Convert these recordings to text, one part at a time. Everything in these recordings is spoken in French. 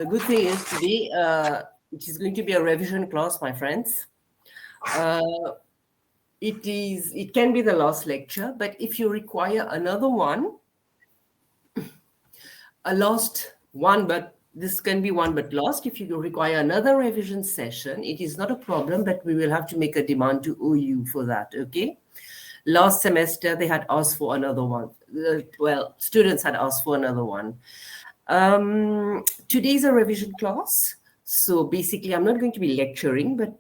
The good thing is today, it is going to be a revision class, my friends. It can be the last lecture, but if you require another one, a last one, but this can be one but lost. If you require another revision session, it is not a problem, but we will have to make a demand to OU for that, okay? Last semester, they had asked for another one. Well, students had asked for another one. Today is a revision class. So basically, I'm not going to be lecturing, but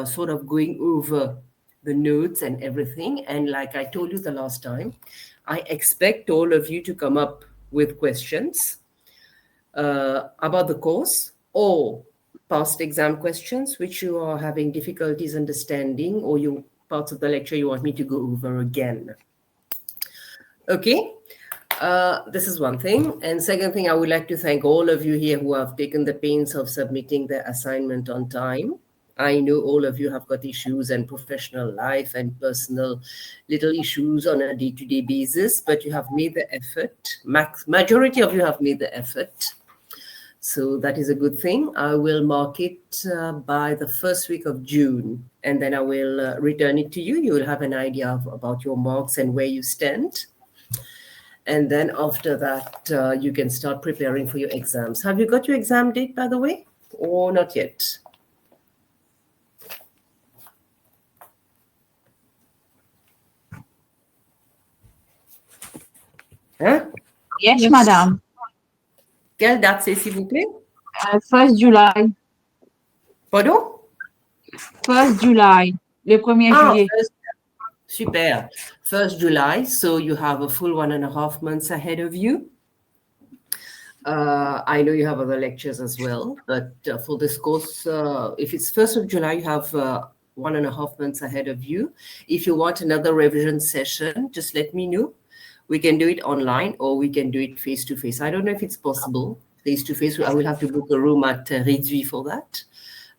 sort of going over the notes and everything. And like I told you the last time, I expect all of you to come up with questions about the course or past exam questions, which you are having difficulties understanding, or you parts of the lecture you want me to go over again. Okay, this is one thing. And second thing, I would like to thank all of you here who have taken the pains of submitting their assignment on time. I know all of you have got issues and professional life and personal little issues on a day-to-day basis, but you have made the effort. Majority of you have made the effort. So that is a good thing. I will mark it by the first week of June, and then I will return it to you. You will have an idea about your marks and where you stand. And then after that, you can start preparing for your exams. Have you got your exam date, by the way, or not yet? Hein? Yes, madame. Quelle date c'est, s'il vous plaît? 1st July. Pardon? 1st July. Le 1er juillet. Super. 1st July. So you have a full 1.5 months ahead of you. I know you have other lectures as well, but for this course, if it's 1st of July, you have 1.5 months ahead of you. If you want another revision session, just let me know. We can do it online or we can do it face-to-face. I don't know if it's possible face-to-face. I will have to book a room at Réduit for that.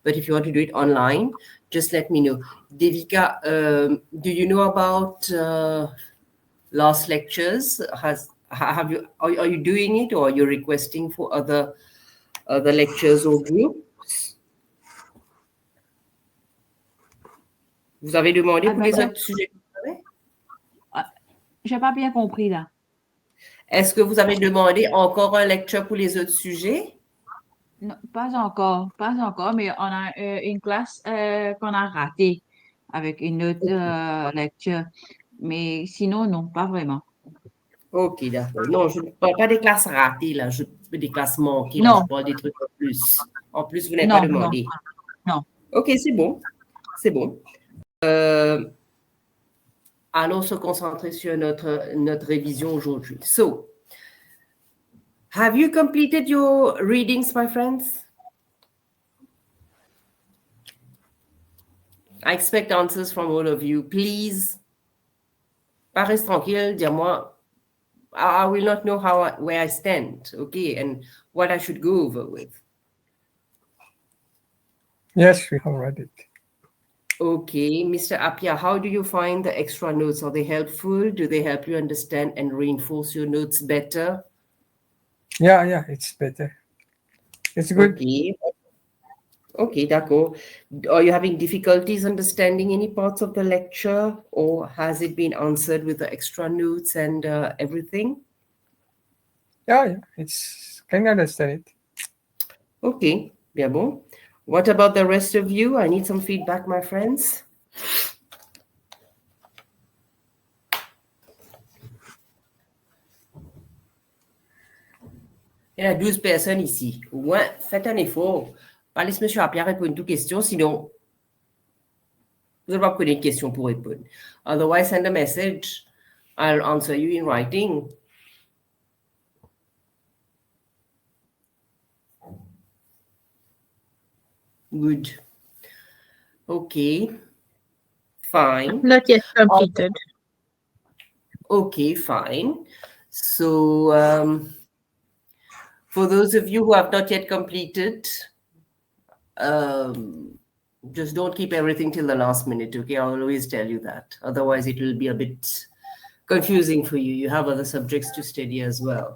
But if you want to do it online, just let me know. Devika, do you know about last lectures? Are you doing it, or are you requesting for other lectures or groups? Vous avez demandé pour les autres sujets? J'ai pas bien compris là. Est-ce que vous avez demandé encore un lecture pour les autres sujets? Non, pas encore, mais on a une classe qu'on a ratée avec une autre lecture. Mais sinon, non, pas vraiment. Ok, d'accord. Non, je ne parle pas des classes ratées, là. Je parle des classes manquées, là. Non. Je parle des trucs en plus. En plus, vous n'avez pas demandé. Non. Ok, c'est bon. C'est bon. Allons se concentrer sur notre révision aujourd'hui. So, have you completed your readings, my friends? I expect answers from all of you. Please, pas reste tranquille, dis-moi. I will not know where I stand, okay, and what I should go over with. Yes, we have read it. Okay, Mr. Apia, how do you find the extra notes? Are they helpful? Do they help you understand and reinforce your notes better? Yeah, it's better. It's good. Okay, d'accord. Are you having difficulties understanding any parts of the lecture, or has it been answered with the extra notes and everything? Yeah, it's can understand it. Okay, bien bon. What about the rest of you? I need some feedback, my friends. Il y a 12 personnes ici. Ouais, faites un effort. Pas laissez M. Apia répondre toutes questions, sinon vous n'allez pas poser une question pour répondre. Otherwise, send a message. I'll answer you in writing. Good. Okay. Fine. Not yet completed. Okay, fine. So, for those of you who have not yet completed, just don't keep everything till the last minute, okay? I'll always tell you that. Otherwise, it will be a bit confusing for you. You have other subjects to study as well.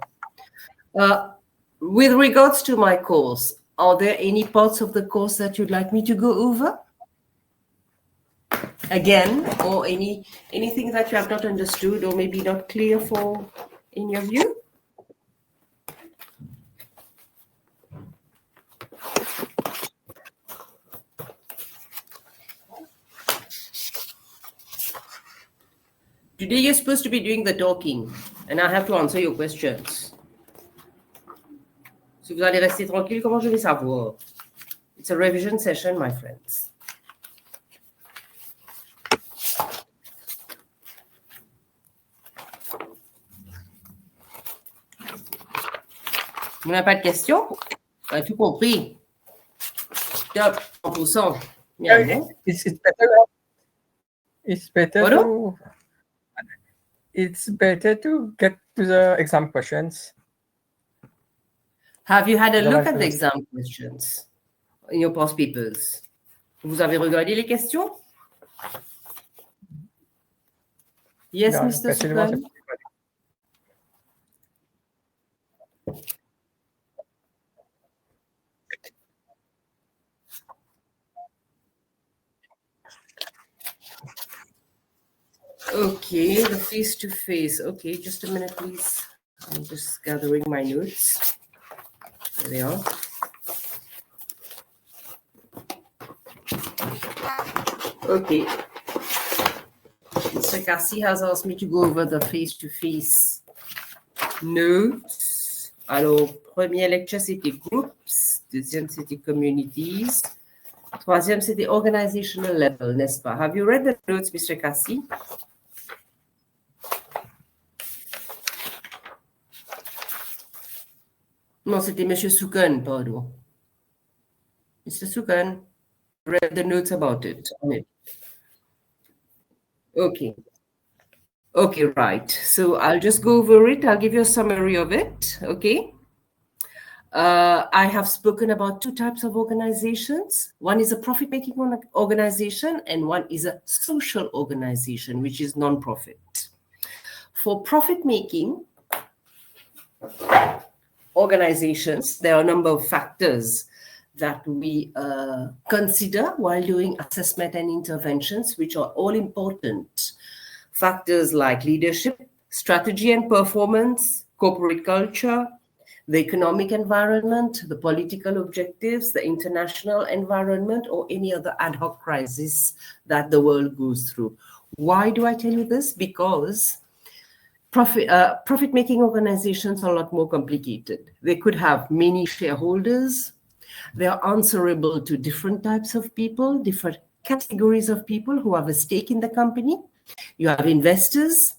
with regards to my course, are there any parts of the course that you'd like me to go over again, or anything that you have not understood or maybe not clear for in your view? Today you're supposed to be doing the talking and I have to answer your questions. Si vous allez rester tranquille, comment je vais savoir? It's a revision session, my friends. Vous n'avez pas de questions? On a tout compris. Top, 100%. Bien, bon. It's better Pardon? to it's better to get to the exam questions. Have you had a Then look I at the first- exam questions in your past papers? Vous avez regardé les questions? Yes, Yeah, Mr. facilement, Sukan? Okay, the face-to-face. Okay, just a minute, please. I'm just gathering my notes. There they are. Okay. Mr. Cassie has asked me to go over the face-to-face notes. Alors, première lecture, c'était groups. Deuxième, c'était communities. Troisième, c'était organizational level, n'est-ce pas? Have you read the notes, Mr. Cassie? Non, c'était Monsieur Sukan, pardon. Mr. Sukan, read the notes about it. On it. Okay. Okay, right. So I'll just go over it. I'll give you a summary of it. Okay. I have spoken about two types of organizations. One is a profit-making organization, and one is a social organization, which is non-profit. For profit-making organizations, there are a number of factors that we consider while doing assessment and interventions, which are all important. Factors like leadership, strategy and performance, corporate culture, the economic environment, the political objectives, the international environment, or any other ad hoc crisis that the world goes through. Why do I tell you this? Because profit-making organizations are a lot more complicated. They could have many shareholders. They are answerable to different types of people, different categories of people who have a stake in the company. You have investors,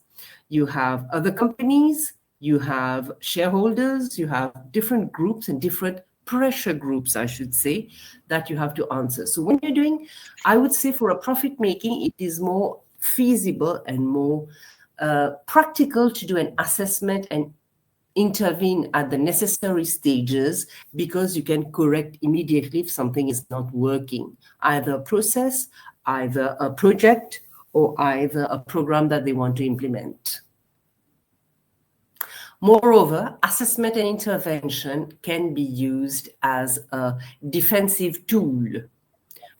you have other companies, you have shareholders, you have different groups and different pressure groups, I should say, that you have to answer. So when you're doing, I would say for a profit making, it is more feasible and more practical to do an assessment and intervene at the necessary stages, because you can correct immediately if something is not working, either a process, either a project, or either a program that they want to implement. Moreover, assessment and intervention can be used as a defensive tool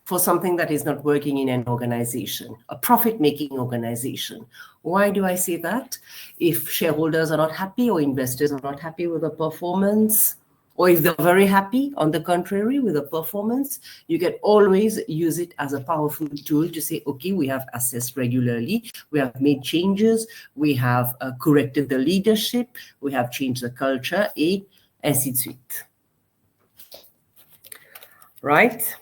for something that is not working in an organization, a profit-making organization. Why do I say that? If shareholders are not happy or investors are not happy with the performance, or if they're very happy, on the contrary, with the performance, you can always use it as a powerful tool to say, okay, we have assessed regularly, we have made changes, we have corrected the leadership, we have changed the culture, et ainsi de suite. Right?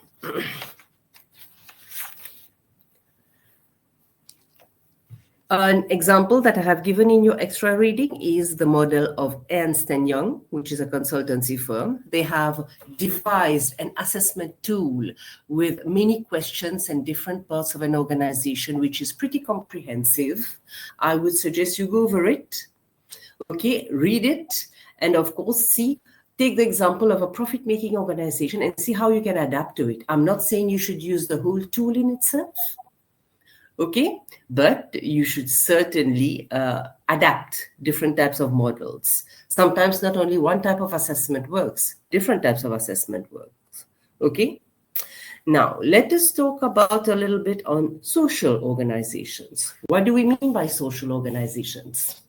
An example that I have given in your extra reading is the model of Ernst & Young, which is a consultancy firm. They have devised an assessment tool with many questions and different parts of an organization, which is pretty comprehensive. I would suggest you go over it, okay, read it, and of course, take the example of a profit-making organization and see how you can adapt to it. I'm not saying you should use the whole tool in itself. Okay, but you should certainly adapt different types of models. Sometimes not only one type of assessment works, different types of assessment works. Okay, now let us talk about a little bit on social organizations. What do we mean by social organizations?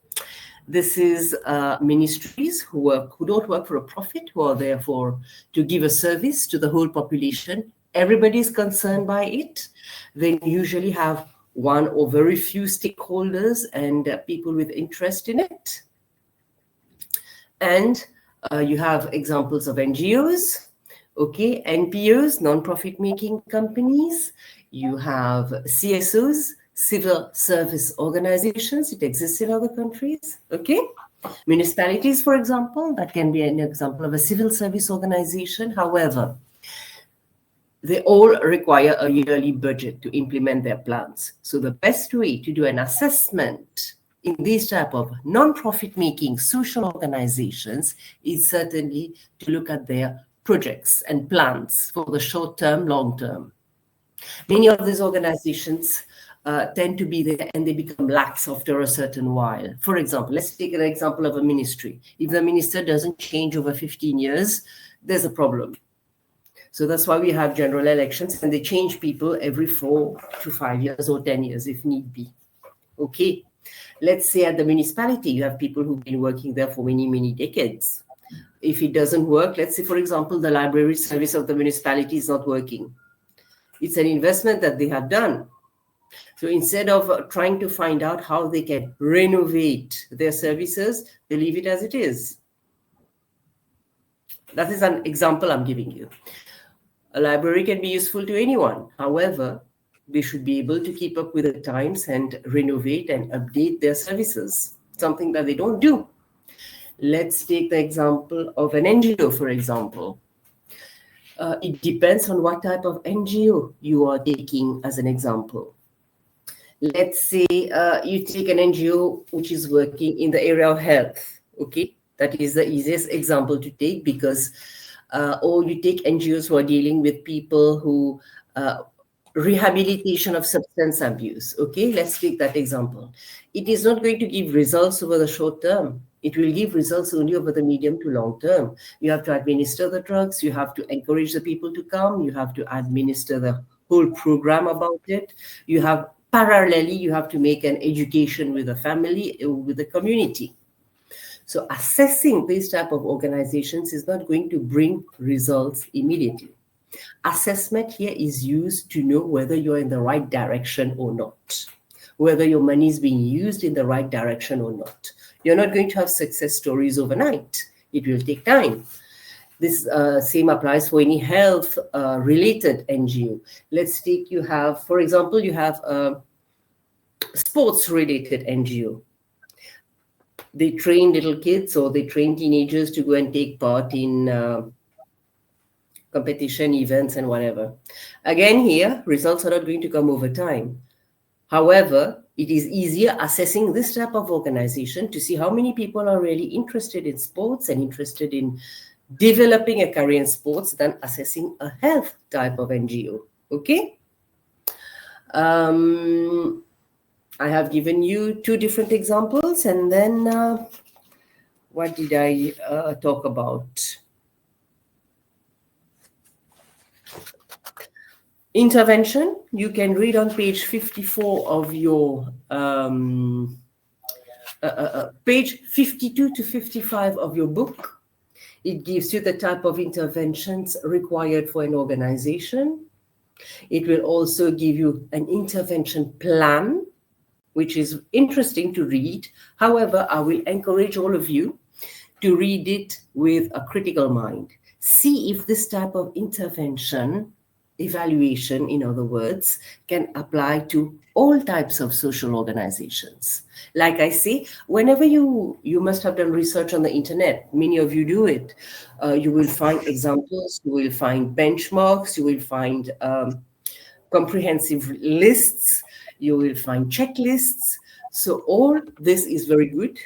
This is ministries who don't work for a profit, who are there to give a service to the whole population. Everybody is concerned by it. They usually have one or very few stakeholders and people with interest in it. And you have examples of NGOs, okay, NPOs, non-profit making companies. You have CSOs, civil service organizations. It exists in other countries, okay? Municipalities, for example, that can be an example of a civil service organization. However, they all require a yearly budget to implement their plans. So the best way to do an assessment in these type of non-profit making social organizations is certainly to look at their projects and plans for the short term, long term. Many of these organizations tend to be there and they become lax after a certain while. For example, let's take an example of a ministry. If the minister doesn't change over 15 years, there's a problem. So that's why we have general elections and they change people every 4 to 5 years or 10 years if need be. Okay, let's say at the municipality, you have people who've been working there for many, many decades. If it doesn't work, let's say, for example, the library service of the municipality is not working. It's an investment that they have done. So instead of trying to find out how they can renovate their services, they leave it as it is. That is an example I'm giving you. A library can be useful to anyone. However, they should be able to keep up with the times and renovate and update their services, something that they don't do. Let's take the example of an NGO, for example. It depends on what type of NGO you are taking as an example. Let's say you take an NGO which is working in the area of health, okay? That is the easiest example to take because or you take NGOs who are dealing with people who rehabilitation of substance abuse. Okay, let's take that example. It is not going to give results over the short term. It will give results only over the medium to long term. You have to administer the drugs. You have to encourage the people to come. You have to administer the whole program about it. You have parallelly, you have to make an education with the family, with the community. So assessing these type of organizations is not going to bring results immediately. Assessment here is used to know whether you're in the right direction or not, whether your money is being used in the right direction or not. You're not going to have success stories overnight. It will take time. This same applies for any health related NGO. Let's take you have, for example, you have a sports related NGO. They train little kids or they train teenagers to go and take part in competition events and whatever. Again, here, results are not going to come over time. However, it is easier assessing this type of organization to see how many people are really interested in sports and interested in developing a career in sports than assessing a health type of NGO. Okay? I have given you 2 different examples, and then what did I talk about? Intervention, you can read on page 54 of your, page 52 to 55 of your book. It gives you the type of interventions required for an organization. It will also give you an intervention plan, which is interesting to read. However, I will encourage all of you to read it with a critical mind. See if this type of intervention, evaluation, in other words, can apply to all types of social organizations. Like I say, whenever you must have done research on the internet, many of you do it, you will find examples, you will find benchmarks, you will find comprehensive lists, you will find checklists. So all this is very good.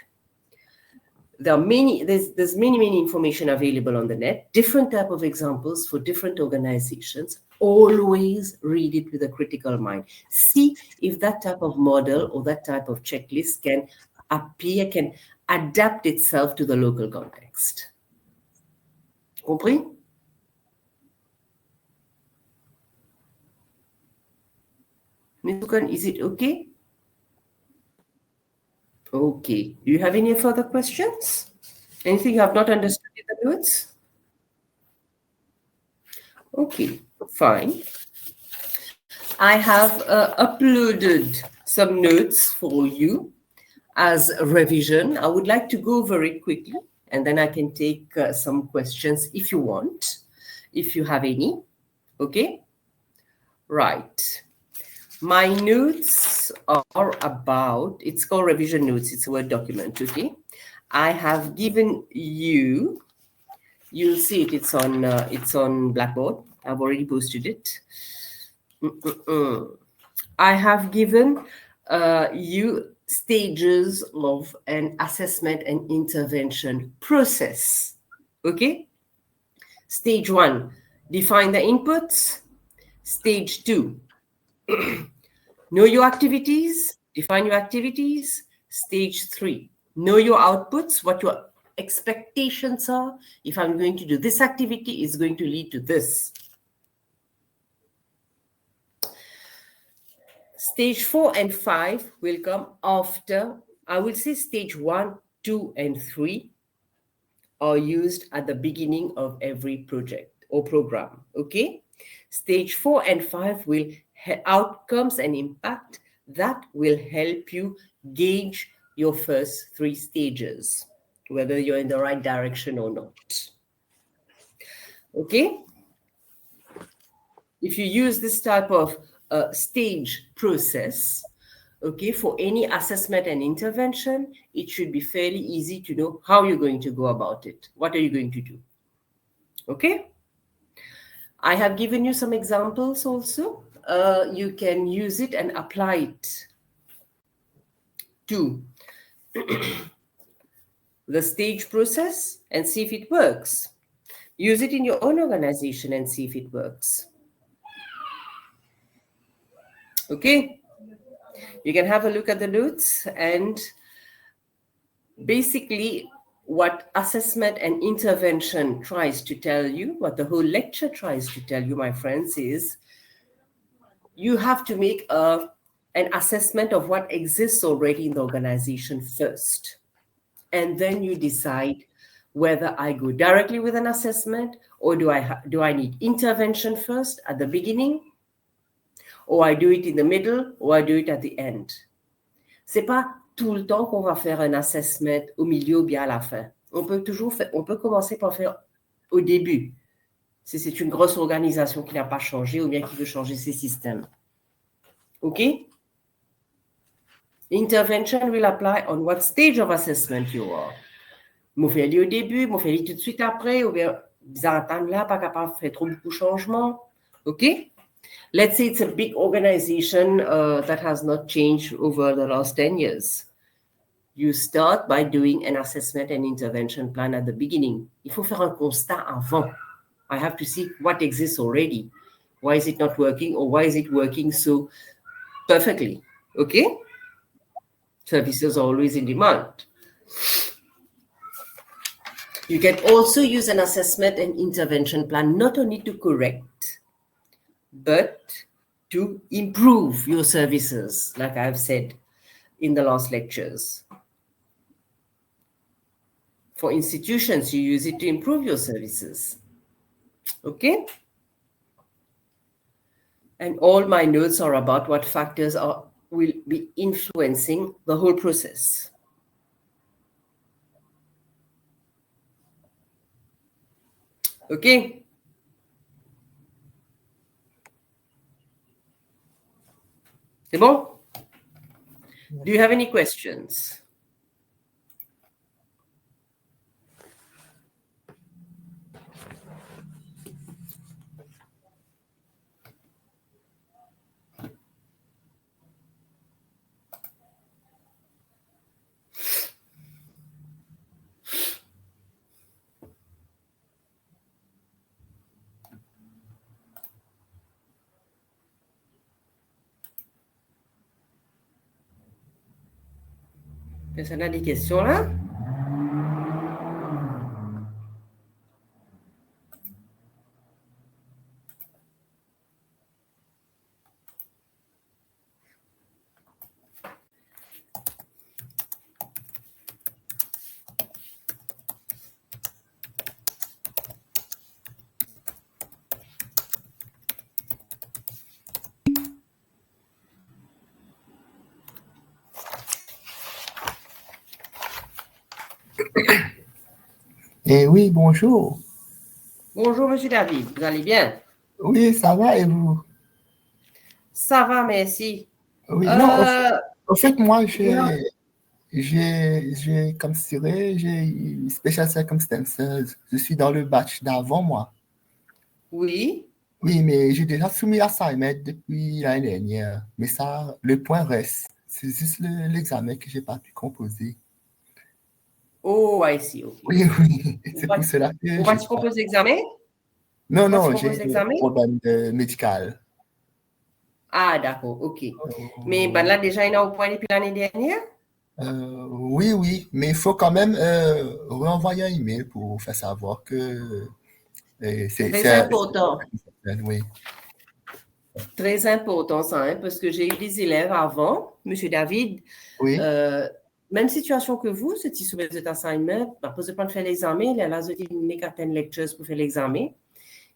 there's many information available on the net, different type of examples for different organizations. Always read it with a critical mind. See if that type of model or that type of checklist can adapt itself to the local context. Compris? Ms. Dukan, is it okay? Okay. Do you have any further questions? Anything you have not understood in the notes? Okay, fine. I have uploaded some notes for you as a revision. I would like to go very quickly, and then I can take some questions if you want, if you have any. Okay? Right. My notes are about, it's called revision notes. It's a Word document, okay? I have given you, you'll see it, it's on Blackboard. I've already posted it. I have given you stages of an assessment and intervention process, okay? Stage 1, define the inputs. Stage 2, know your activities, define your activities. Stage 3, know your outputs, what your expectations are. If I'm going to do this activity, it's going to lead to this. Stage 4 and 5 will come after. I will say stage 1, 2, and 3 are used at the beginning of every project or program, okay? Stage 4 and 5 will outcomes and impact. That will help you gauge your first 3 stages, whether you're in the right direction or not. Okay? If you use this type of stage process, okay, for any assessment and intervention, it should be fairly easy to know how you're going to go about it. What are you going to do? Okay? I have given you some examples also. You can use it and apply it to the stage process and see if it works. Use it in your own organization and see if it works. Okay? You can have a look at the notes, and basically what assessment and intervention tries to tell you, what the whole lecture tries to tell you, my friends, is you have to make an assessment of what exists already in the organization first. And then you decide whether I go directly with an assessment, or do I need intervention first at the beginning, or I do it in the middle, or I do it at the end. C'est pas tout le temps qu'on va faire un assessment au milieu ou bien à la fin. On peut commencer par faire au début, si c'est une grosse organisation qui n'a pas changé ou bien qui veut changer ses systèmes. OK? Intervention will apply on what stage of assessment you are. M'ont fait aller au début, m'ont fait aller tout de suite après, ou bien vous entendez là, pas capable de faire trop beaucoup de changements. OK? Let's say it's a big organization that has not changed over the last 10 years. You start by doing an assessment and intervention plan at the beginning. Il faut faire un constat avant. I have to see what exists already. Why is it not working, or why is it working so perfectly? Okay? Services are always in demand. You can also use an assessment and intervention plan not only to correct, but to improve your services, like I've said in the last lectures. For institutions, you use it to improve your services. Okay? And all my notes are about what factors will be influencing the whole process. Okay? C'est bon? Do you have any questions? Personne a des questions là? Eh oui, bonjour. Bonjour, Monsieur David. Vous allez bien? Oui, ça va et vous? Ça va, merci. Oui, non, Euh, au fait, moi, non. j'ai comme tiré, j'ai eu Special Circumstances. Je suis dans le batch d'avant, moi. Oui. Oui, mais j'ai déjà soumis l'assignment depuis l'année dernière. Mais ça, le point reste. C'est juste l'examen que j'ai pas pu composer. Oh, I see. Okay. Oui, oui, c'est pour cela que On j'ai va-tu composer l'examen? Non, On va-tu non, composer j'ai un l'examen? problème médical. Ah, d'accord, ok. Mais ben là, déjà, il y en a au point depuis l'année dernière? Oui, oui, mais il faut quand même renvoyer un email pour faire savoir que Très important. oui. Très important, ça, hein, parce que j'ai eu des élèves avant, Monsieur David, Oui, même situation que vous, c'est ils soumettent cet assignment, bah, posez pas de faire l'examen, il y a là, ils n'ont qu'à lectures pour faire l'examen.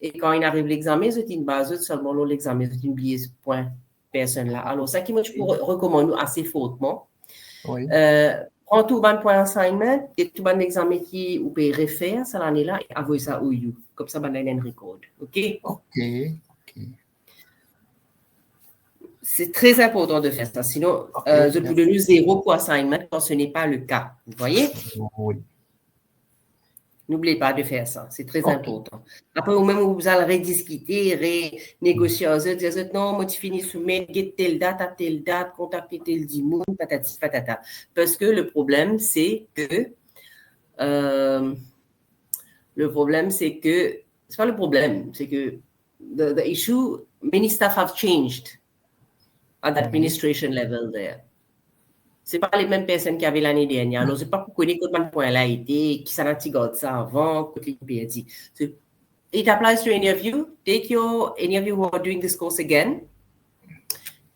Et quand il arrive l'examen, ils ont une base seulement l'examen, ils ont oublié ce point personne là. Alors, ça qui moi, je recommande assez fortement. oui. Prends tout le point assignment et tout le examen qui vous pouvez refaire ça l'année là et envoyer ça au you. Comme ça, vous avez un record. OK? Ok, ok. C'est très important de faire ça. Sinon, je vous donne 0 pour assignment quand ce n'est pas le cas. Vous voyez? Oui. N'oubliez pas de faire ça. C'est très important. Après, au même où vous allez rediscuter, renégocier aux autres, dire non, moi, tu finis soumettre, get telle date à telle date, contacter tel dimoun, patati patata. Parce que le problème, c'est que c'est pas le problème, c'est que the issue, many stuff have changed at the administration level there. C'est pas les mêmes personnes qui avaient l'année dernière. Alors, c'est pas pour connaître comment le point là a été, qui s'en a tiré ça avant, côté perdu. So, it applies to any of you. Any of you who are doing this course again,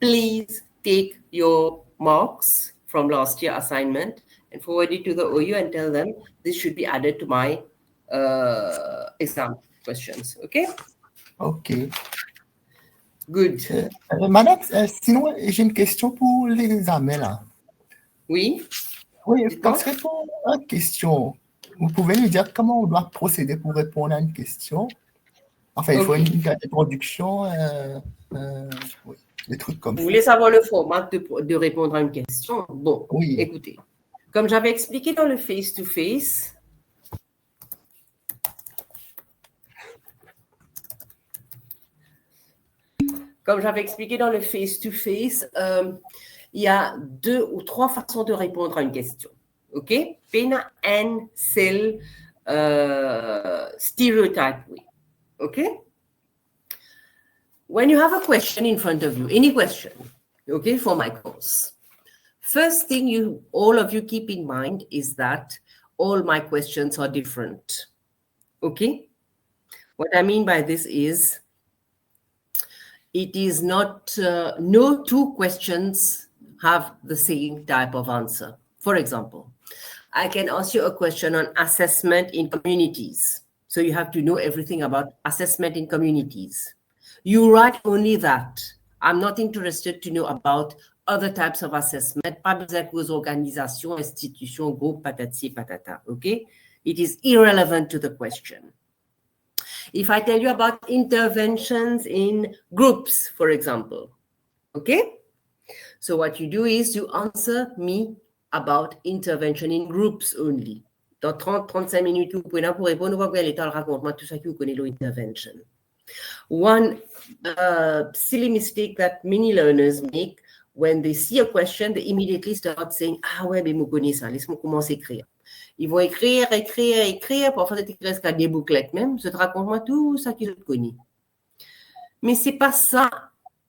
please take your marks from last year assignment and forward it to the OU and tell them this should be added to my exam questions. Okay? Ok. Good. Madame, sinon, j'ai une question pour l'examen là. Oui? Oui, Dites-moi. parce que pour une question, vous pouvez nous dire comment on doit procéder pour répondre à une question? Enfin, il faut une introduction, oui, des trucs comme ça. Vous voulez savoir le format de répondre à une question? Bon, Oui. écoutez. Comme j'avais expliqué dans le face-to-face, il y a 2 ou 3 façons de répondre à une question. OK? Pena and cell stereotype way. OK? When you have a question in front of you, any question, okay, for my course, first thing all of you keep in mind is that all my questions are different. Okay? What I mean by this is it is not, no 2 questions have the same type of answer. For example, I can ask you a question on assessment in communities. So you have to know everything about assessment in communities. You write only that. I'm not interested to know about other types of assessment, pas besoin que vos organisations, institutions, groupes, patati patata, okay? It is irrelevant to the question. If I tell you about interventions in groups, for example, okay? So what you do is you answer me about intervention in groups only. Dans 30-35 minutes, vous pouvez pour répondre, vous pouvez raconte-moi tout ça que vous connaissez l'intervention. One silly mistake that many learners make when they see a question, they immediately start saying, ah ouais, mais je connais ça, laisse-moi commencer à écrire. Ils vont écrire, parfois c'est écrire jusqu'à des bouclettes même, je te raconte-moi tout ça qu'ils connaissent. Mais c'est pas ça.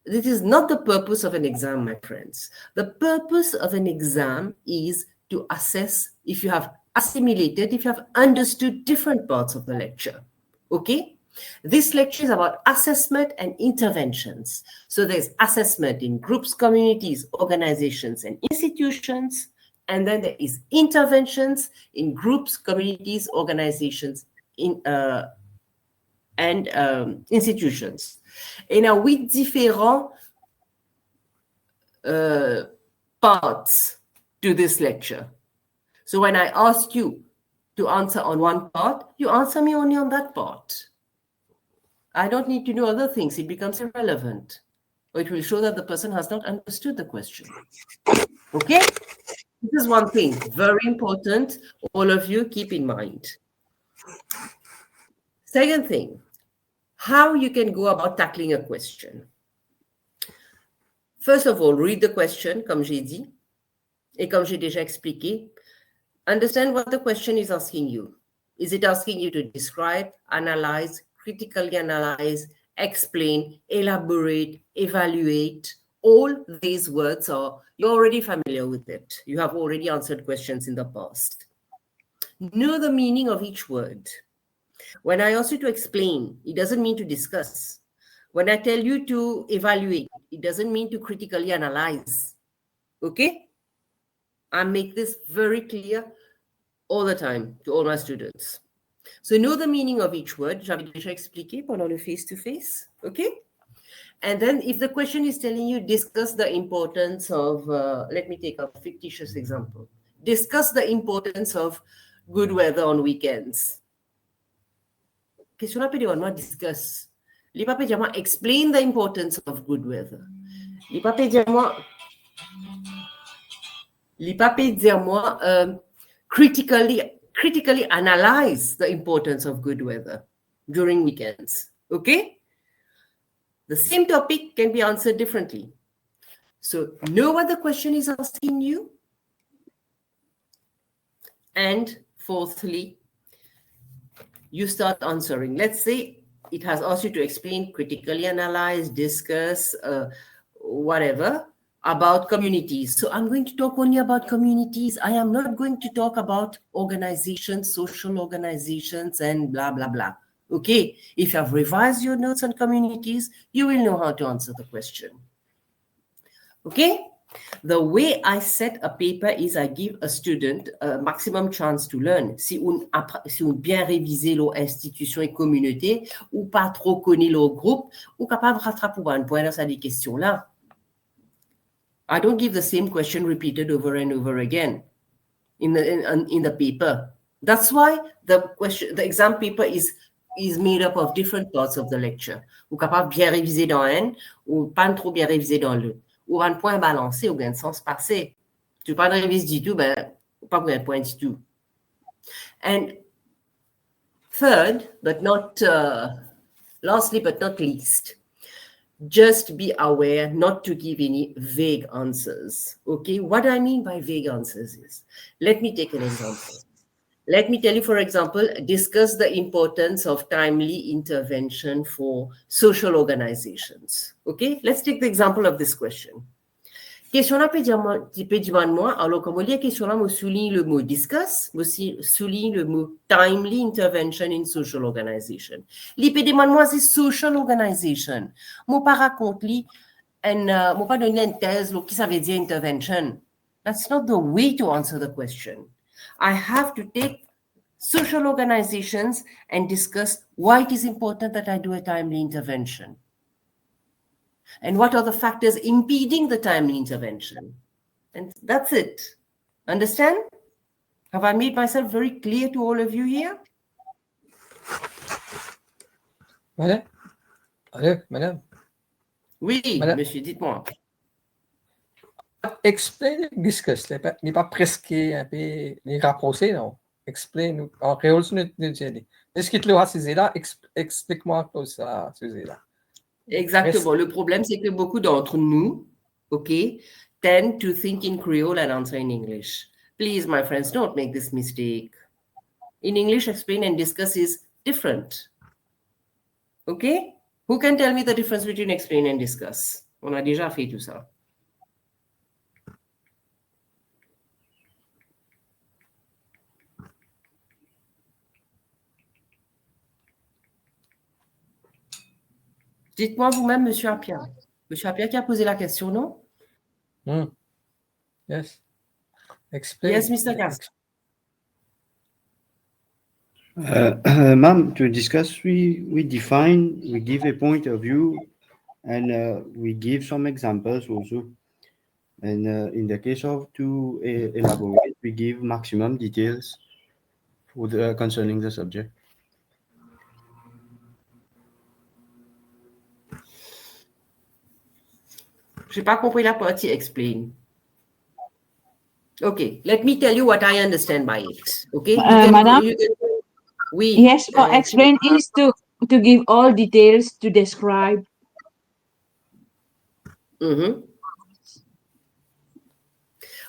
This is not the purpose of an exam, my friends. The purpose of an exam is to assess if you have assimilated, if you have understood different parts of the lecture. Okay? This lecture is about assessment and interventions. So there's assessment in groups, communities, organizations, and institutions. And then there is interventions in groups, communities, organizations, and institutions. Et il y a 8 différents parts to this lecture. So when I ask you to answer on one part, you answer me only on that part. I don't need to know other things. It becomes irrelevant. Or it will show that the person has not understood the question. Okay? This is one thing, very important. All of you keep in mind. Second thing, how you can go about tackling a question. First of all, read the question, comme j'ai dit, et comme j'ai déjà expliqué. Understand what the question is asking you. Is it asking you to describe, analyze, critically analyze, explain, elaborate, evaluate? All these words are, you're already familiar with it. You have already answered questions in the past. Know the meaning of each word. When I ask you to explain, it doesn't mean to discuss. When I tell you to evaluate, it doesn't mean to critically analyze. Okay? I make this very clear all the time to all my students. So know the meaning of each word. J'avais déjà expliqué pendant le face-to-face. Okay? And then if the question is telling you, discuss the importance of, let me take a fictitious example. Discuss the importance of good weather on weekends. Question là peut dire moi discuss. Les pas peut dire moi explain the importance of good weather. Les pas peut dire moi critically analyze the importance of good weather during weekends. Okay? The same topic can be answered differently. So know what the question is asking you. And fourthly, you start answering. Let's say it has asked you to explain, critically analyze, discuss, whatever, about communities. So I'm going to talk only about communities. I am not going to talk about organizations, social organizations, and blah, blah, blah. Okay, if you have revised your notes on communities, you will know how to answer the question. Okay, the way I set a paper is I give a student a maximum chance to learn. Si on bien révisé leur institution et communauté, ou pas trop connaît leur groupe, ou capable de rattraper un point dans ces questions-là. I don't give the same question repeated over and over again in the paper. That's why the exam paper is made up of different parts of the lecture. Ou capable bien réviser dans un, ou pas trop bien réviser dans l'autre. Ou un point balancé, ou un sens passé. Tu pas de réviser du tout, ben, pas un point du tout. And third, but not, lastly but not least, just be aware not to give any vague answers. Okay, what I mean by vague answers is, let me take an example. Let me tell you, for example, discuss the importance of timely intervention for social organizations. Okay, let's take the example of this question. Question là peut dire moi, alors comme on lit question là, je souligne le mot discuss, je souligne le mot timely intervention in social organization. Li peut demander moi c'est social organization. Moi pas raconte li moi pas donner une thèse qui ça veut dire intervention. That's not the way to answer the question. I have to take social organizations and discuss why it is important that I do a timely intervention. And what are the factors impeding the timely intervention? And that's it. Understand? Have I made myself very clear to all of you here? Madame. Oui, Madame. monsieur, dites-moi. Explain, discuss. N'est pas presque un peu les rapprocher, non? Explain. En créole, est-ce que tu l'as saisi là? Explique-moi ça, saisi là. Exactement. Le problème, c'est que beaucoup d'entre nous, okay, tend to think in Creole and answer in English. Please, my friends, don't make this mistake. In English, explain and discuss is different. Okay? Who can tell me the difference between explain and discuss? On a déjà fait tout ça. Dites-moi vous-même, Monsieur Appia. Monsieur Appia qui a posé la question, non? Yes. Explain. Yes, Mr. Castro. Ma'am, to discuss, we define, we give a point of view, and we give some examples also. And in the case of to elaborate, we give maximum details for concerning the subject. Je n'ai pas compris la partie explain. Okay, let me tell you what I understand by it. Okay, Madam? Oui. Yes, explain is to give all details, to describe.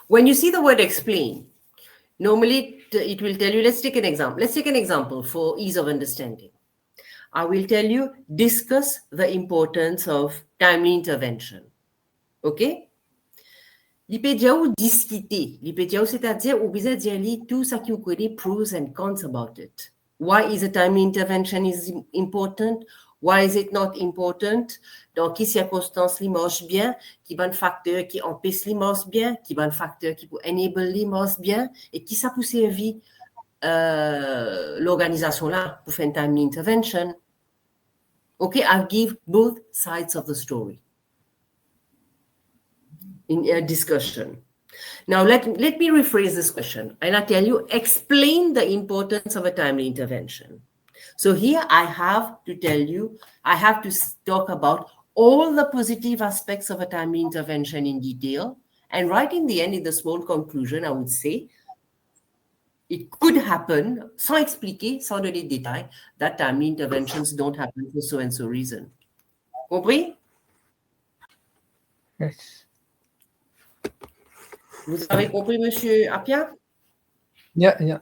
When you see the word explain, normally it will tell you, let's take an example. Let's take an example for ease of understanding. I will tell you, discuss the importance of timely intervention. OK? Li pe diya ou discuter. Li pe diya ou c'est-à-dire ou bize diya li tout sa ki ou connaît pros and cons about it. Why is a timely intervention is important? Why is it not important? Dans qui circonstances li marche bien? Qui ban facteur qui empêche li marche bien? Qui ban facteur qui pour enable li marche bien? Et qui ça pour servir l'organisation là pour faire une timely intervention? Okay, I'll give both sides of the story in a discussion. Now, let me rephrase this question and I tell you, explain the importance of a timely intervention. So here I have to tell you, I have to talk about all the positive aspects of a timely intervention in detail. And right in the end, in the small conclusion, I would say, it could happen, sans expliquer, sans donner de détails, that timely interventions don't happen for so and so reason. Compris? Yes. Vous avez compris, Monsieur Appia? Yeah.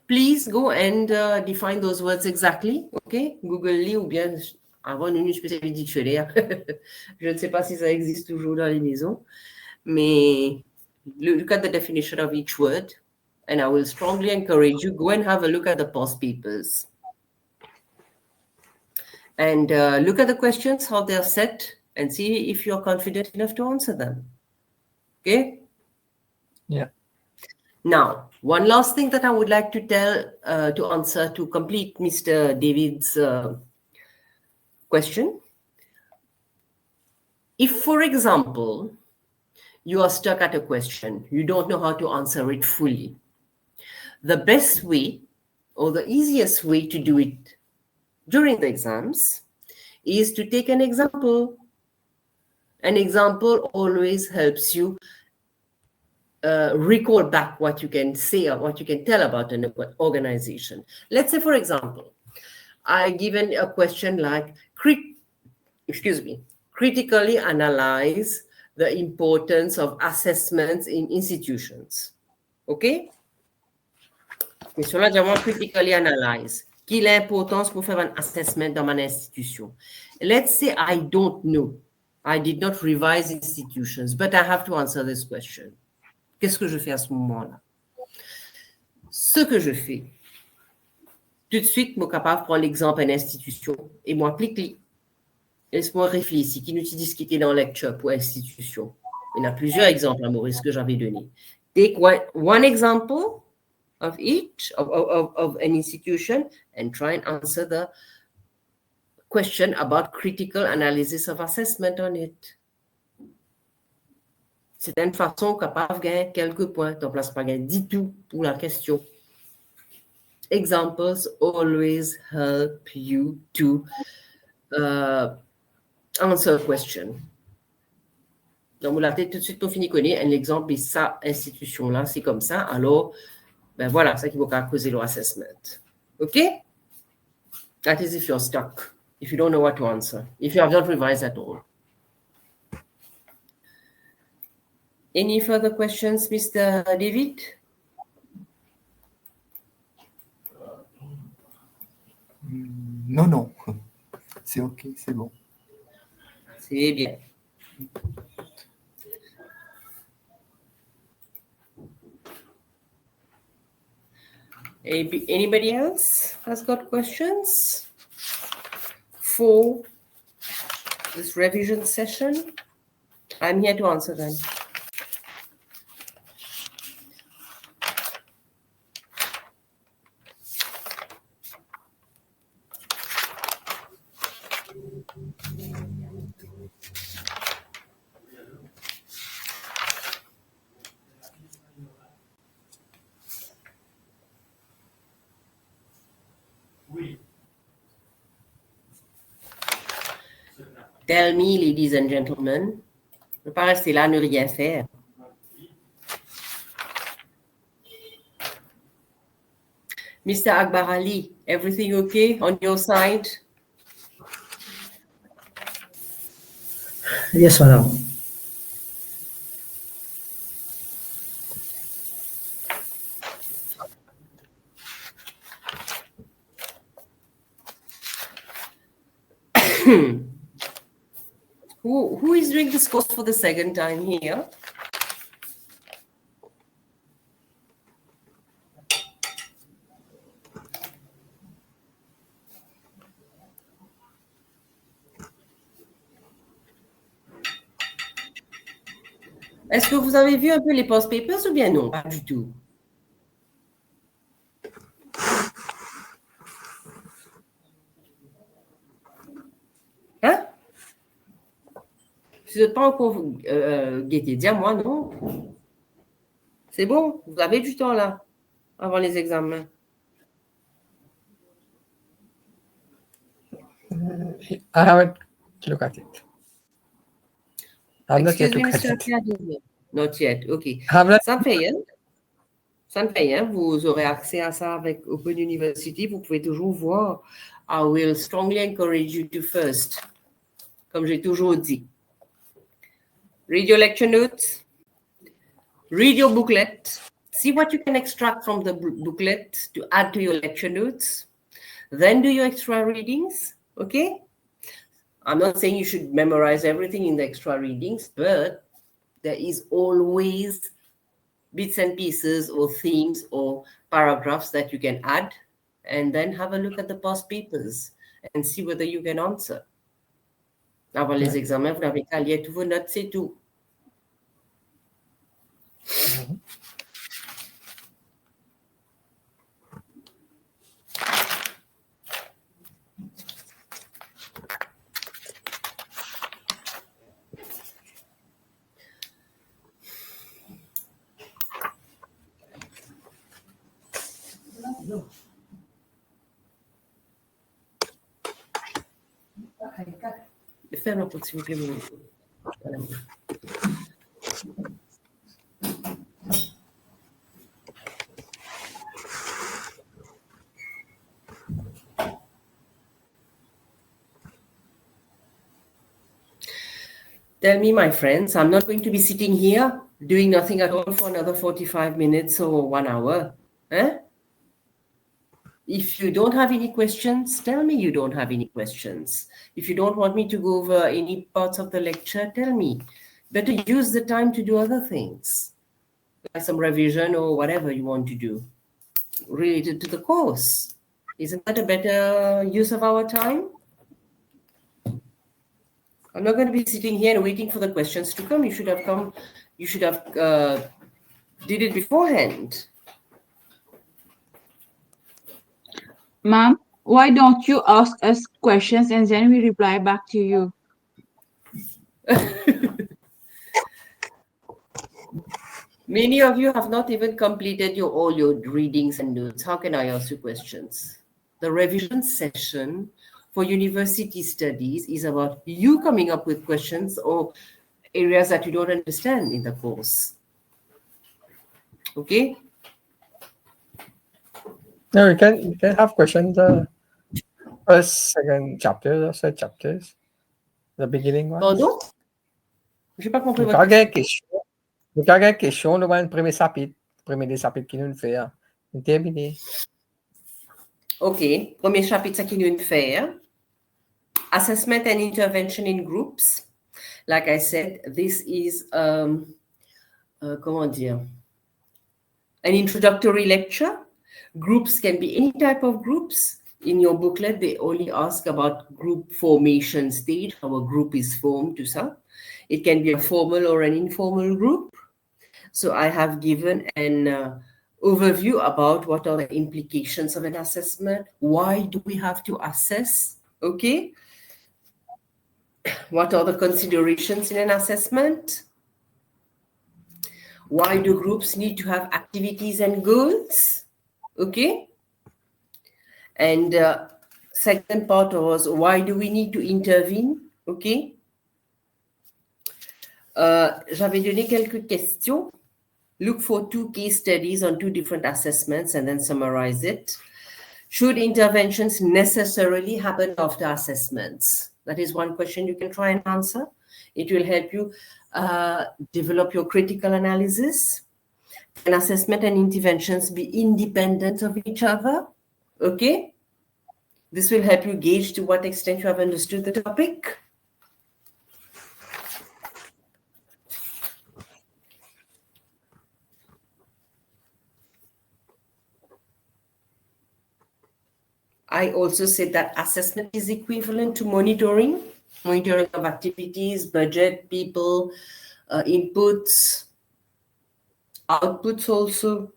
Please go and define those words exactly. Okay? Google-les ou bien avant une spéciale dictionnaire. Je ne sais pas si ça existe toujours dans les maisons. Mais look at the definition of each word. And I will strongly encourage you, go and have a look at the past papers. And look at the questions, how they're set, and see if you're confident enough to answer them. Okay? Yeah. Now, one last thing that I would like to tell, to answer, to complete Mr. David's question. If, for example, you are stuck at a question, you don't know how to answer it fully, the best way or the easiest way to do it during the exams is to take an example. An example always helps you recall back what you can say or what you can tell about an organization. Let's say, for example, I given a question like, critically analyze the importance of assessments in institutions. Okay? Question là, j'aimerais critically analyze. Quelle est l'importance pour faire un assessment dans mon institution? Let's say I don't know. I did not revise institutions, but I have to answer this question. Qu'est-ce que je fais à ce moment-là? Ce que je fais, tout de suite, je suis capable de prendre l'exemple d'une institution et moi, applique-le. Laisse-moi réfléchir. Qui nous dit ce qui était dans la lecture pour institution? Il y en a plusieurs exemples à Maurice que j'avais donné. Take one example of each, of an institution and try and answer the question about critical analysis of assessment on it. C'est une façon capable de gagner quelques points. Tu n'en places pas gagner du tout pour la question. Examples always help you to answer a question. Donc, vous l'avez tout de suite pour finir connaître un exemple et ça, institution-là, c'est comme ça. Alors, ben voilà, ça qui va causer le assessment. OK? That is if you're stuck, if you don't know what to answer, if you have not revised at all. Any further questions, Mr. David? Non. C'est OK, c'est bon. C'est bien. Anybody else has got questions? for this revision session? I'm here to answer them. Tell me, ladies and gentlemen, ne pas rester là, ne rien faire. Mr. Akbar Ali, everything okay on your side? Yes, madam. Who is doing this course for the second time here? Est-ce que vous avez vu un peu les past papers ou bien non? Pas du tout. Hein? Si vous n'êtes pas encore guetté, dis-moi non. C'est bon, vous avez du temps là, avant les examens. I haven't looked at it. I've not yet Excuse me, looked Mr. at it. Akbar. Not yet, ok. I've not- Ça ne fait rien. Ça ne fait rien. Vous aurez accès à ça avec Open University. Vous pouvez toujours voir. I will strongly encourage you to first, comme j'ai toujours dit, read your lecture notes, read your booklet, see what you can extract from the booklet to add to your lecture notes, then do your extra readings, okay? I'm not saying you should memorize everything in the extra readings, but there is always bits and pieces or themes or paragraphs that you can add, and then have a look at the past papers and see whether you can answer. Avant les examens, vous n'avez qu'à lire tous vos notes, c'est tout. Ferme la porte, s'il vous plaît. Voilà. Tell me, my friends, I'm not going to be sitting here doing nothing at all for another 45 minutes or 1 hour. Eh? If you don't have any questions, tell me you don't have any questions. If you don't want me to go over any parts of the lecture, tell me. Better use the time to do other things, like some revision or whatever you want to do related to the course. Isn't that a better use of our time? I'm not going to be sitting here and waiting for the questions to come. You should have come, you should have did it beforehand. Ma'am, why don't you ask us questions and then we reply back to you? Many of you have not even completed all your readings and notes. How can I ask you questions? The revision session for university studies is about you coming up with questions or areas that you don't understand in the course. Okay? No, we can have questions. First, second chapter, third chapters, the beginning one. Pardon? Je n'ai pas compris votre Quand il y a une question, nous avons un premier chapitre qui nous fait. Terminé. OK. Premier chapitre, ça qui nous fait. Assessment and intervention in groups. Like I said, this is, comment dire, an introductory lecture. Groups can be any type of groups. In your booklet, they only ask about group formation stage, how a group is formed, tout ça. It can be a formal or an informal group. So I have given an overview about what are the implications of an assessment. Why do we have to assess? Okay. What are the considerations in an assessment? Why do groups need to have activities and goals? Okay. And second part was, why do we need to intervene? Okay. J'avais donné quelques questions. Look for 2 case studies on 2 different assessments and then summarize it. Should interventions necessarily happen after assessments? That is one question you can try and answer. It will help you develop your critical analysis. Can assessment and interventions be independent of each other? Okay. This will help you gauge to what extent you have understood the topic. I also said that assessment is equivalent to monitoring of activities, budget, people, inputs, outputs also.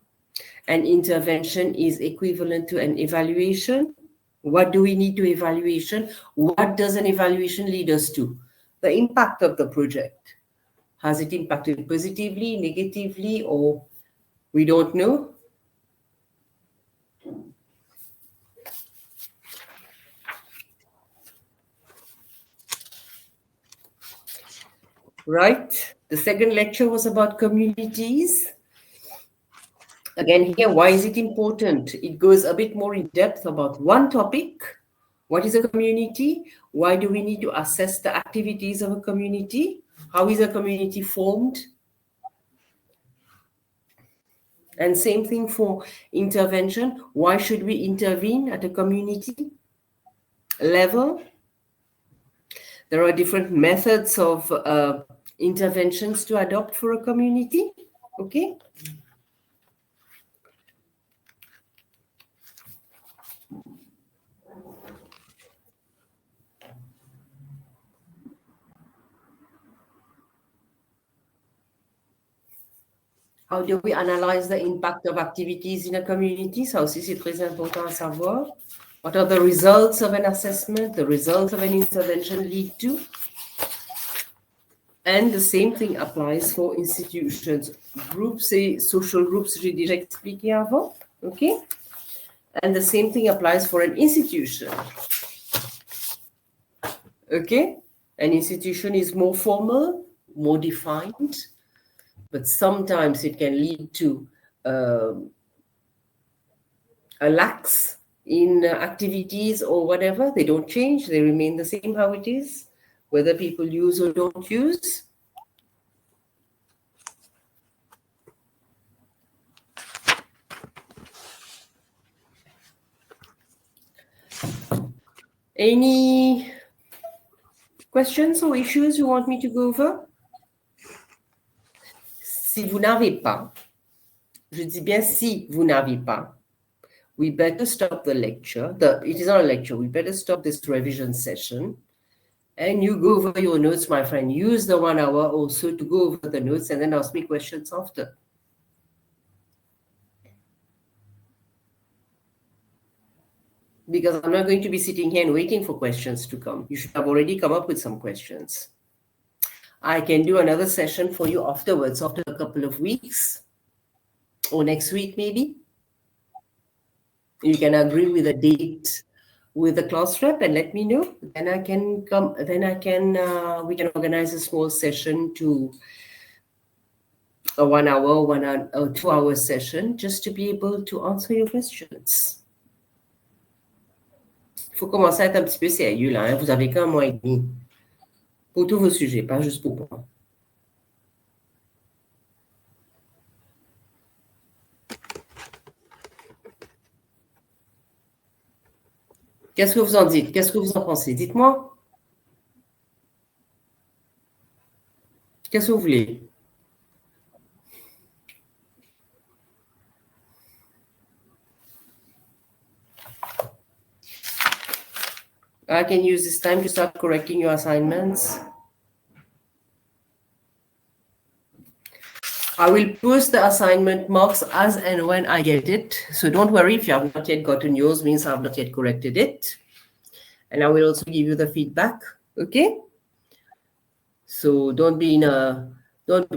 And intervention is equivalent to an evaluation. What do we need to evaluation? What does an evaluation lead us to? The impact of the project. Has it impacted positively, negatively, or we don't know? Right. The second lecture was about communities. Again, here, why is it important? It goes a bit more in depth about one topic. What is a community? Why do we need to assess the activities of a community? How is a community formed? And same thing for intervention. Why should we intervene at a community level? There are different methods of interventions to adopt for a community. Okay. How do we analyze the impact of activities in a community? Ça aussi, c'est très important à savoir. What are the results of an assessment, the results of an intervention lead to? And the same thing applies for institutions. Groups et social groups, j'ai déjà expliqué avant. Okay? And the same thing applies for an institution. Okay? An institution is more formal, more defined, but sometimes it can lead to a lax in activities or whatever. They don't change, they remain the same how it is, whether people use or don't use. Any questions or issues you want me to go over? Si vous n'avez pas, je dis bien si vous n'avez pas, we better stop the lecture. It is not a lecture. We better stop this revision session. And you go over your notes, my friend. Use the 1 hour also to go over the notes and then ask me questions after. Because I'm not going to be sitting here and waiting for questions to come. You should have already come up with some questions. I can do another session for you afterwards, after a couple of weeks, or next week maybe. You can agree with a date with the class rep and let me know. Then I can come. Then we can organize a small session to a 1 hour, 2 hour session, just to be able to answer your questions. Il faut commencer à être un petit peu sérieux là. Hein? Vous avez qu'un mois et demi pour tous vos sujets, pas juste pour moi. Qu'est-ce que vous en dites? Qu'est-ce que vous en pensez? Dites-moi. Qu'est-ce que vous voulez? I can use this time to start correcting your assignments. I will post the assignment marks as and when I get it. So don't worry if you have not yet gotten yours, means I have not yet corrected it. And I will also give you the feedback, okay? So don't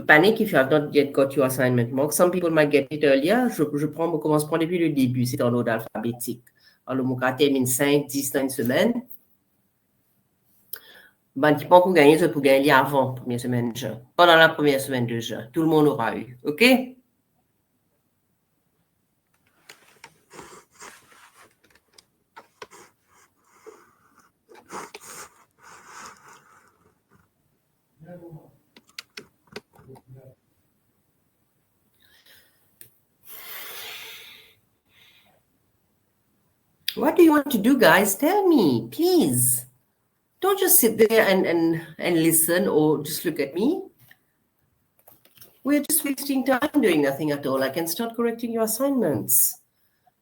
panic if you have not yet got your assignment mark. Some people might get it earlier. Je commence par depuis le début, c'est en ordre alphabétique. Alors, mon cas termine 5, 10 dans une semaine. Ben, qui pas pour gagner, c'est pour gagner avant la première semaine de juin. Pendant la première semaine de juin. Tout le monde aura eu, OK? What do you want to do, guys? Tell me, please. Don't just sit there and listen or just look at me. We're just wasting time doing nothing at all. I can start correcting your assignments.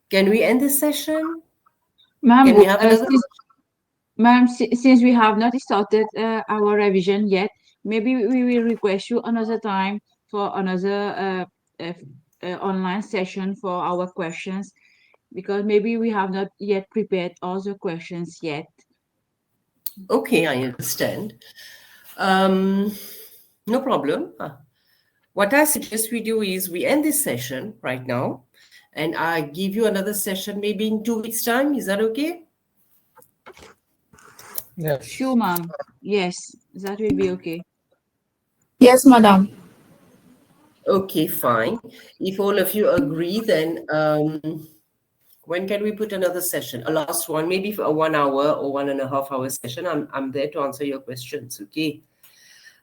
Can we end this session? Ma'am, Can we have another? Ma'am, since we have not started our revision yet, maybe we will request you another time for another online session for our questions, because maybe we have not yet prepared all the questions yet. Okay, I understand. No problem. What I suggest we do is we end this session right now, and I give you another session maybe in 2 weeks' time. Is that okay? Yes. Sure, ma'am. Yes, that will be okay. Yes, madam. Okay, fine. If all of you agree, then when can we put another session? A last one, maybe for a 1 hour or 1.5 hour session. I'm there to answer your questions, okay?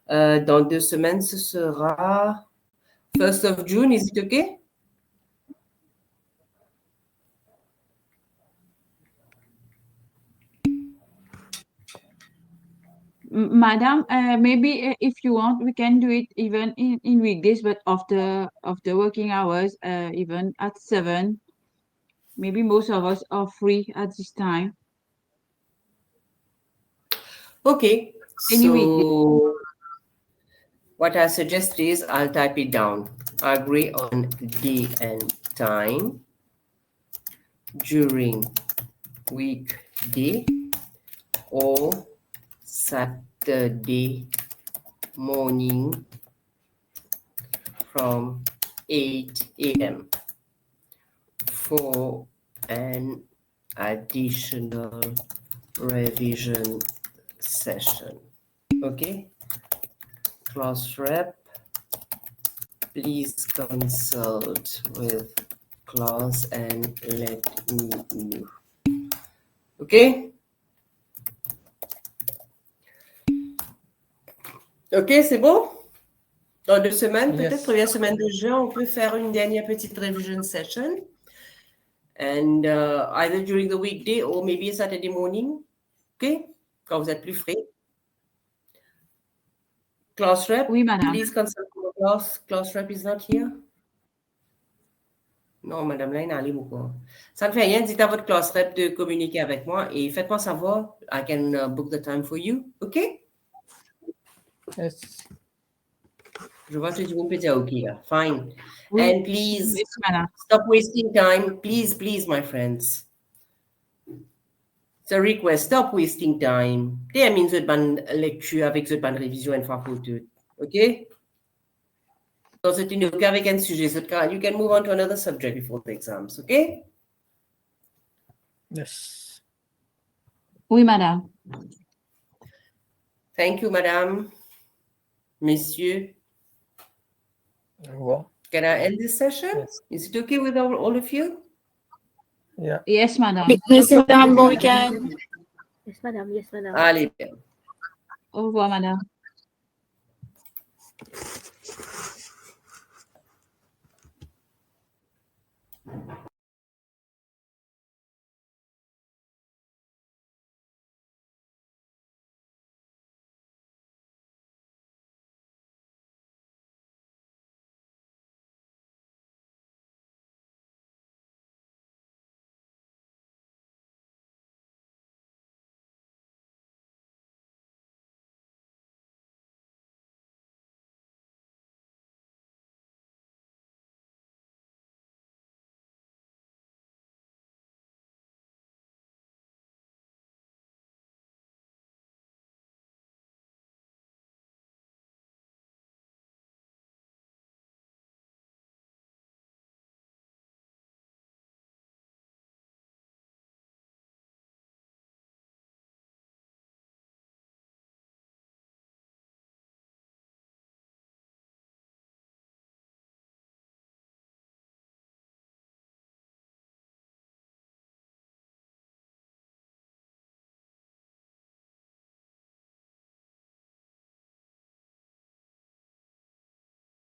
Dans 2 semaines, ce sera 1st of June. Is it okay? Madam, maybe if you want, we can do it even in weekdays, but after working hours, even at 7. Maybe most of us are free at this time. Okay. Anyway, So what I suggest is I'll type it down. I agree on day and time during weekday or Saturday morning from 8 a.m. for an additional revision session. Okay? Class rep, please consult with class and let me know. Okay? Ok, c'est bon? Dans 2 semaines, peut-être, Yes. première semaine de juin, on peut faire une dernière petite revision session. And either during the weekday or maybe a Saturday morning. Ok? Quand vous êtes plus frais. Class rep, oui, madame. please consult with class. Class rep is not here. Non, madame, là, il est allé beaucoup. Ça ne fait rien. Dites à votre class rep de communiquer avec moi et faites-moi savoir. I can book the time for you. OK? Yes. Je vois que tu peux dire OK. Là. Fine. Oui. And please Yes, madame. stop wasting time. Please, please, my friends. It's a request. Stop wasting time. Termine cette bonne lecture avec cette bonne révision une fois pour toutes. OK? So c'est une OK avec un sujet. You can move on to another subject before the exams. OK? Yes. Oui, madame. Thank you, madame. Messieurs. Au revoir. Can I end this session? Yes. Is it okay with all of you? Yeah. Yes, madame. Yes, madam. Bon week-end. Yes, madame. Yes, madame. Allez, bien. Au revoir, madame.